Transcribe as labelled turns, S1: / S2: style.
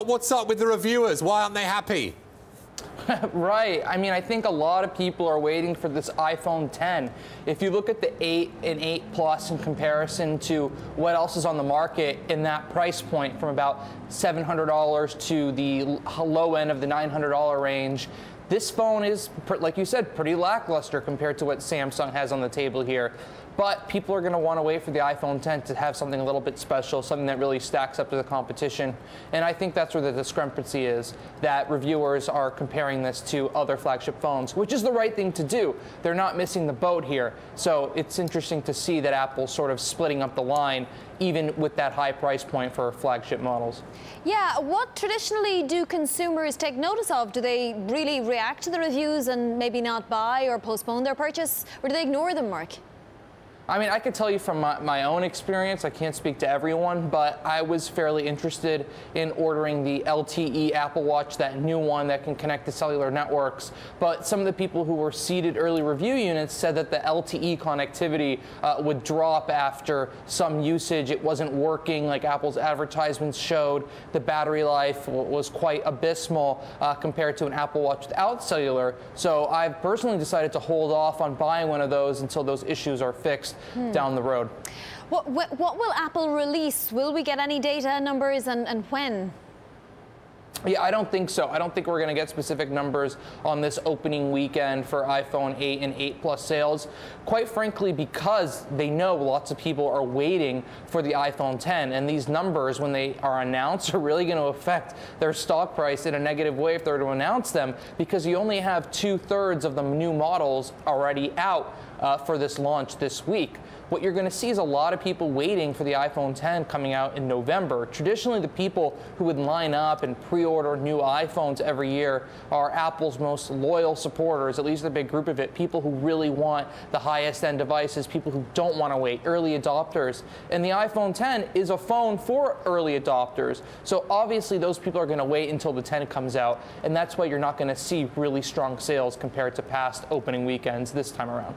S1: What's up with the reviewers? Why aren't they happy?
S2: Right. I mean, I think a lot of people are waiting for this iPhone 10. If you look at the 8 and 8 Plus in comparison to what else is on the market in that price point, from about $700 to the low end of the $900 range, this phone is, like you said, pretty lackluster compared to what Samsung has on the table here. But people are going to want to wait for the iPhone 10 to have something a little bit special, something that really stacks up to the competition. And I think that's where the discrepancy is, that reviewers are comparing this to other flagship phones, which is the right thing to do. They're not missing the boat here. So it's interesting to see that Apple's sort of splitting up the line, even with that high price point for flagship models.
S3: Yeah, what traditionally do consumers take notice of? Do they really react to the reviews and maybe not buy or postpone their purchase? Or do they ignore them, Mark?
S2: I mean, I could tell you from my own experience, I can't speak to everyone, but I was fairly interested in ordering the LTE Apple Watch, that new one that can connect to cellular networks. But some of the people who were seeded early review units said that the LTE connectivity would drop after some usage. It wasn't working like Apple's advertisements showed. The battery life was quite abysmal compared to an Apple Watch without cellular. So I've personally decided to hold off on buying one of those until those issues are fixed down the road.
S3: What will Apple release? Will we get any data, numbers, and when?
S2: Yeah, I don't think so. I don't think we're going to get specific numbers on this opening weekend for iPhone 8 and 8 Plus sales, quite frankly, because they know lots of people are waiting for the iPhone 10, and these numbers, when they are announced, are really going to affect their stock price in a negative way if they're to announce them, because you only have 2/3 of the new models already out for this launch this week. What you're going to see is a lot of people waiting for the iPhone 10 coming out in November. Traditionally, the people who would line up and pre-order new iPhones every year are Apple's most loyal supporters, at least a big group of it, people who really want the highest end devices, people who don't want to wait, early adopters. And the iPhone 10 is a phone for early adopters. So obviously those people are going to wait until the 10 comes out, and that's why you're not going to see really strong sales compared to past opening weekends this time around.